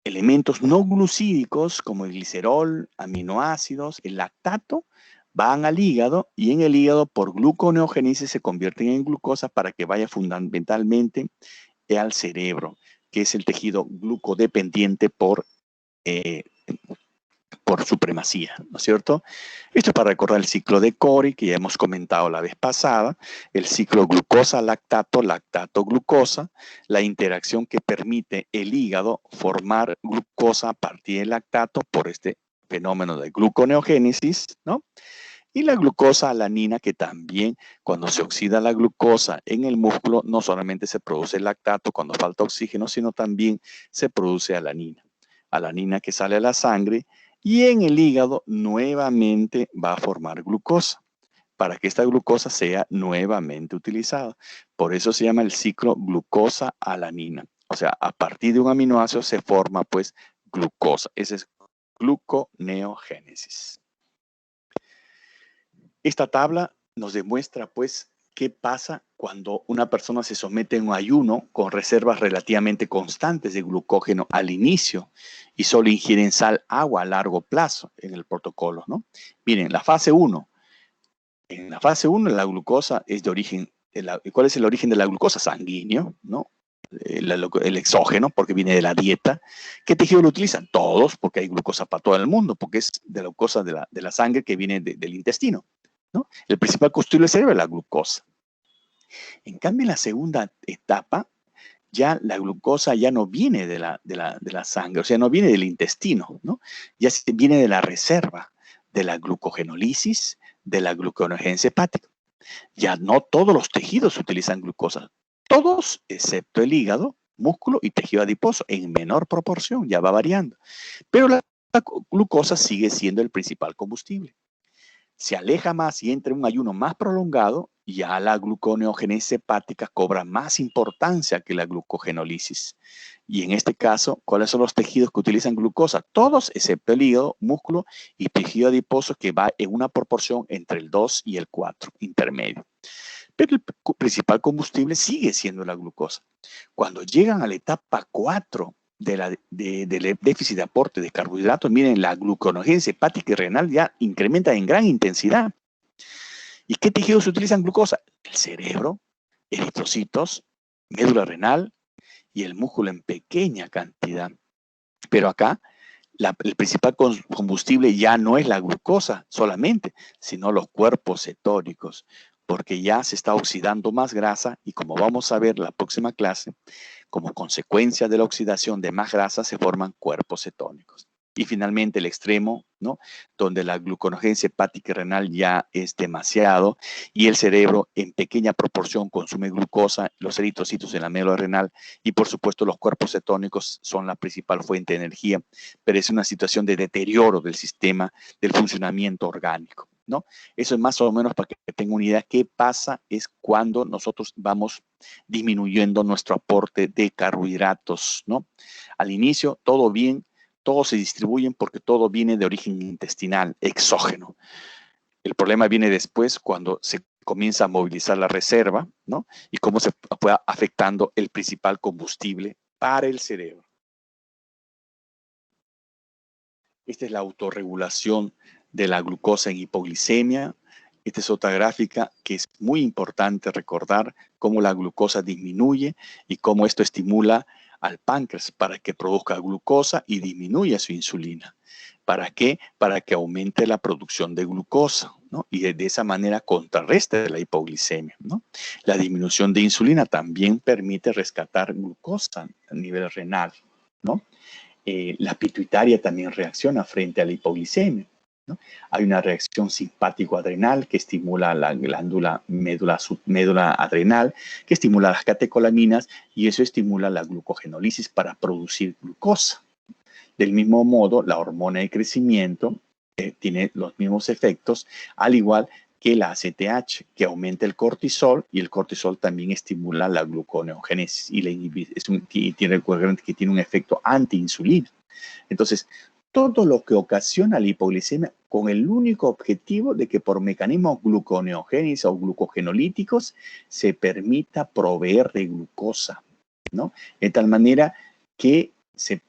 elementos no glucídicos como el glicerol, aminoácidos, el lactato, van al hígado y en el hígado por gluconeogénesis se convierten en glucosa para que vaya fundamentalmente al cerebro, que es el tejido glucodependiente por supremacía, ¿no es cierto? Esto es para recordar el ciclo de Cori, que ya hemos comentado la vez pasada, el ciclo glucosa-lactato, lactato-glucosa, la interacción que permite el hígado formar glucosa a partir del lactato por este fenómeno de gluconeogénesis, ¿no? Y la glucosa-alanina, que también cuando se oxida la glucosa en el músculo, no solamente se produce el lactato cuando falta oxígeno, sino también se produce alanina. Alanina que sale a la sangre y en el hígado nuevamente va a formar glucosa para que esta glucosa sea nuevamente utilizada. Por eso se llama el ciclo glucosa-alanina. O sea, a partir de un aminoácido se forma pues glucosa. Ese es gluconeogénesis. Esta tabla nos demuestra pues qué pasa cuando una persona se somete a un ayuno con reservas relativamente constantes de glucógeno al inicio y solo ingieren sal, agua a largo plazo en el protocolo, ¿no? Miren, la fase 1. En la fase 1 la glucosa es de origen, ¿cuál es el origen de la glucosa? Sanguíneo, ¿no? El exógeno, porque viene de la dieta. ¿Qué tejido lo utilizan? Todos, porque hay glucosa para todo el mundo, porque es de la glucosa de la sangre que viene del intestino, ¿no? El principal combustible del cerebro es la glucosa. En cambio, en la segunda etapa, ya la glucosa ya no viene de la sangre, o sea, no viene del intestino, ¿no? Ya viene de la reserva, de la glucogenólisis, de la gluconeogenesis hepática. Ya no todos los tejidos utilizan glucosa, todos excepto el hígado, músculo y tejido adiposo, en menor proporción, ya va variando. Pero la glucosa sigue siendo el principal combustible. Se aleja más y entra en un ayuno más prolongado, ya la gluconeogénesis hepática cobra más importancia que la glucogenólisis. Y en este caso, ¿cuáles son los tejidos que utilizan glucosa? Todos, excepto el hígado, músculo y tejido adiposo, que va en una proporción entre el 2 y el 4, intermedio. Pero el principal combustible sigue siendo la glucosa. Cuando llegan a la etapa 4 del déficit de aporte de carbohidratos, miren, la gluconeogénesis hepática y renal ya incrementa en gran intensidad. ¿Y qué tejidos utilizan glucosa? El cerebro, eritrocitos, médula renal y el músculo en pequeña cantidad. Pero acá el principal combustible ya no es la glucosa solamente, sino los cuerpos cetónicos, porque ya se está oxidando más grasa y como vamos a ver en la próxima clase, como consecuencia de la oxidación de más grasa se forman cuerpos cetónicos. Y finalmente el extremo, ¿no? Donde la gluconeogénesis hepática y renal ya es demasiado y el cerebro en pequeña proporción consume glucosa, los eritrocitos en la médula renal y por supuesto los cuerpos cetónicos son la principal fuente de energía, pero es una situación de deterioro del sistema del funcionamiento orgánico, ¿no? Eso es más o menos para que tengan una idea qué pasa es cuando nosotros vamos disminuyendo nuestro aporte de carbohidratos, ¿no? Al inicio todo bien, Todos se distribuyen porque todo viene de origen intestinal, exógeno. El problema viene después cuando se comienza a movilizar la reserva, ¿no? Y cómo se puede afectando el principal combustible para el cerebro. Esta es la autorregulación de la glucosa en hipoglicemia. Esta es otra gráfica que es muy importante recordar cómo la glucosa disminuye y cómo esto estimula al páncreas para que produzca glucosa y disminuya su insulina. ¿Para qué? Para que aumente la producción de glucosa, ¿no? Y de esa manera contrarreste la hipoglicemia, ¿no? La disminución de insulina también permite rescatar glucosa a nivel renal, ¿no? La pituitaria también reacciona frente a la hipoglicemia, ¿no? Hay una reacción simpático-adrenal que estimula la glándula médula adrenal, que estimula las catecolaminas y eso estimula la glucogenólisis para producir glucosa. Del mismo modo, la hormona de crecimiento tiene los mismos efectos, al igual que la ACTH, que aumenta el cortisol, y el cortisol también estimula la gluconeogénesis y tiene un efecto antiinsulino. Entonces, todo lo que ocasiona la hipoglicemia con el único objetivo de que por mecanismos gluconeogénesis o glucogenolíticos se permita proveer de glucosa, ¿no? De tal manera que se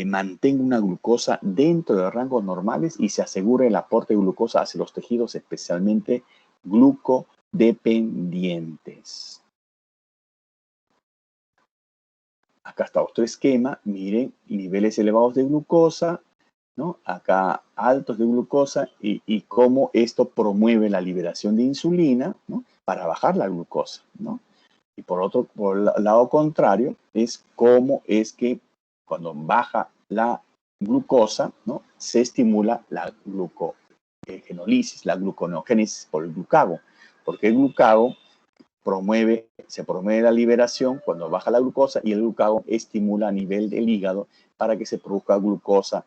mantenga una glucosa dentro de rangos normales y se asegure el aporte de glucosa hacia los tejidos, especialmente glucodependientes. Acá está otro esquema, miren, niveles elevados de glucosa, ¿no? Acá altos de glucosa y cómo esto promueve la liberación de insulina, ¿no? Para bajar la glucosa, ¿no? Y por el lado contrario, es cómo es que cuando baja la glucosa, ¿no? Se estimula la glucogenólisis, la gluconeogénesis por el glucagon. Porque el glucagon se promueve la liberación cuando baja la glucosa y el glucagon estimula a nivel del hígado para que se produzca glucosa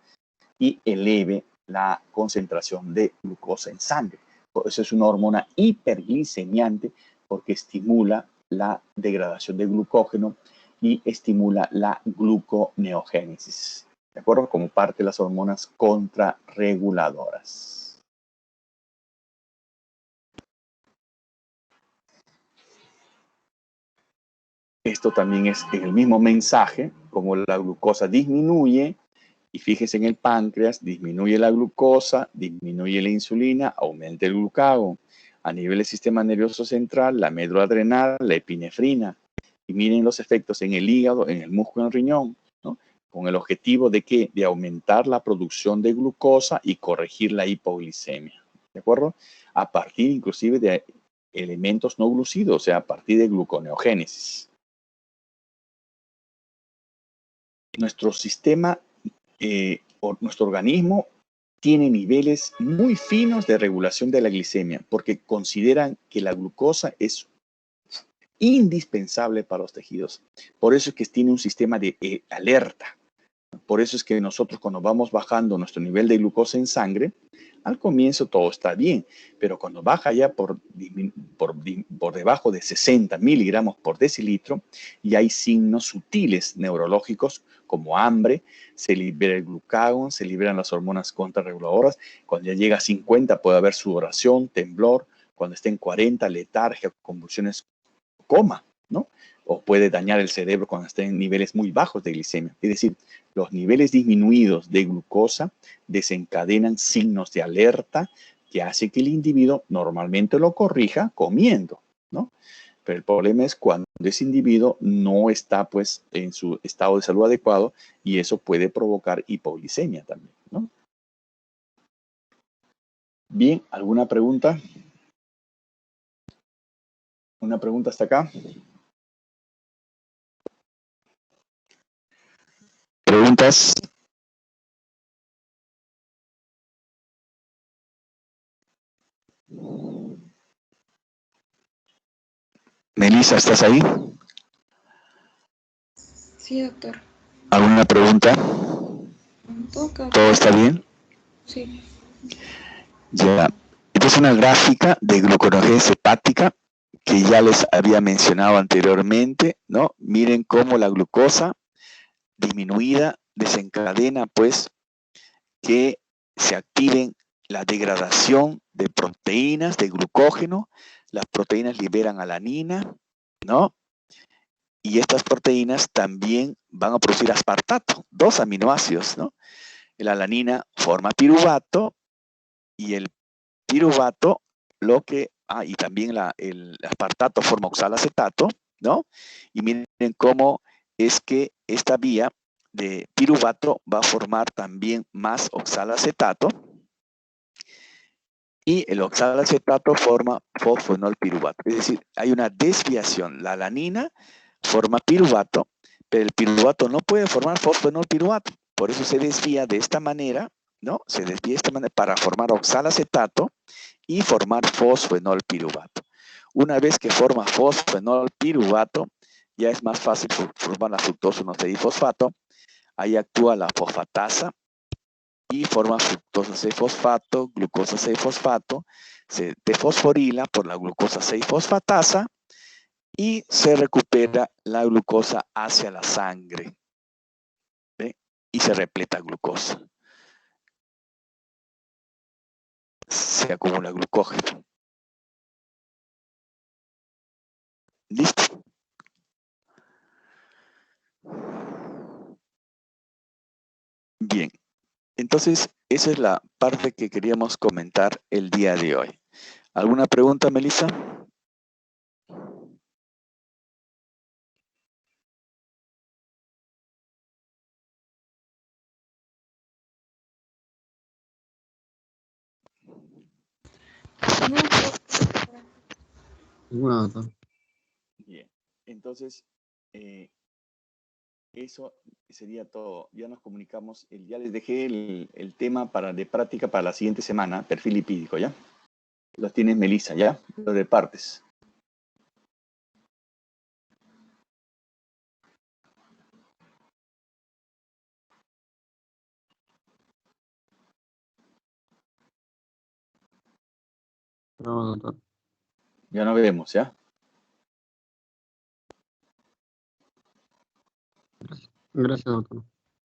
y eleve la concentración de glucosa en sangre. Por eso es una hormona hiperglicemiante porque estimula la degradación de glucógeno y estimula la gluconeogénesis, ¿de acuerdo? Como parte de las hormonas contrarreguladoras. Esto también es en el mismo mensaje, como la glucosa disminuye, y fíjese en el páncreas, disminuye la glucosa, disminuye la insulina, aumenta el glucagón. A nivel del sistema nervioso central, la médula adrenal, la epinefrina. Y miren los efectos en el hígado, en el músculo, en el riñón, ¿no? Con el objetivo de ¿qué? De aumentar la producción de glucosa y corregir la hipoglicemia, ¿de acuerdo? A partir inclusive de elementos no glucidos, o sea, a partir de gluconeogénesis. Nuestro sistema, nuestro organismo tiene niveles muy finos de regulación de la glicemia porque consideran que la glucosa es indispensable para los tejidos. Por eso es que tiene un sistema de alerta. Por eso es que nosotros cuando vamos bajando nuestro nivel de glucosa en sangre, al comienzo todo está bien, pero cuando baja ya por debajo de 60 miligramos por decilitro, y hay signos sutiles neurológicos como hambre, se libera el glucagón, se liberan las hormonas contrarreguladoras. Cuando ya llega a 50 puede haber sudoración, temblor. Cuando esté en 40, letargia, convulsiones, coma, ¿no? O puede dañar el cerebro cuando esté en niveles muy bajos de glicemia. Es decir, los niveles disminuidos de glucosa desencadenan signos de alerta que hace que el individuo normalmente lo corrija comiendo, ¿no? Pero el problema es cuando ese individuo no está pues en su estado de salud adecuado y eso puede provocar hipoglicemia también, ¿no? Bien, ¿alguna pregunta? ¿Una pregunta hasta acá? ¿Preguntas? Melissa, ¿estás ahí? Sí, doctor. ¿Alguna pregunta? ¿Todo está bien? Sí. Ya. Esta es una gráfica de gluconeogénesis hepática que ya les había mencionado anteriormente, ¿no? Miren cómo la glucosa disminuida desencadena, pues, que se activen la degradación de proteínas, de glucógeno. Las proteínas liberan alanina, ¿no? Y estas proteínas también van a producir aspartato, 2 aminoácidos, ¿no? La alanina forma piruvato y el piruvato y también el aspartato forma oxalacetato, ¿no? Y miren cómo es que esta vía de piruvato va a formar también más oxalacetato, y el oxalacetato forma fosfenolpiruvato. Es decir, hay una desviación. La alanina forma piruvato, pero el piruvato no puede formar fosfenolpiruvato. Por eso se desvía de esta manera, ¿no? Se desvía de esta manera para formar oxalacetato y formar fosfenolpiruvato. Una vez que forma fosfenolpiruvato, ya es más fácil formar la fructosa 1,6-fosfato. Ahí actúa la fosfatasa y forma fructosa 6-fosfato, glucosa 6-fosfato, se defosforila por la glucosa 6-fosfatasa y se recupera la glucosa hacia la sangre, ¿ve? Y se repleta glucosa. Se acumula glucógeno. ¿Listo? Bien. Entonces, esa es la parte que queríamos comentar el día de hoy. ¿Alguna pregunta, Melissa? No, Ninguna, doctor. Bien. Entonces, eso sería todo. Ya nos comunicamos. Ya les dejé el tema de práctica para la siguiente semana, perfil lipídico, ¿ya? Los tienes, Melissa, ¿ya? Lo de partes. No, doctor. Ya nos veremos, ¿ya? Gracias, doctor.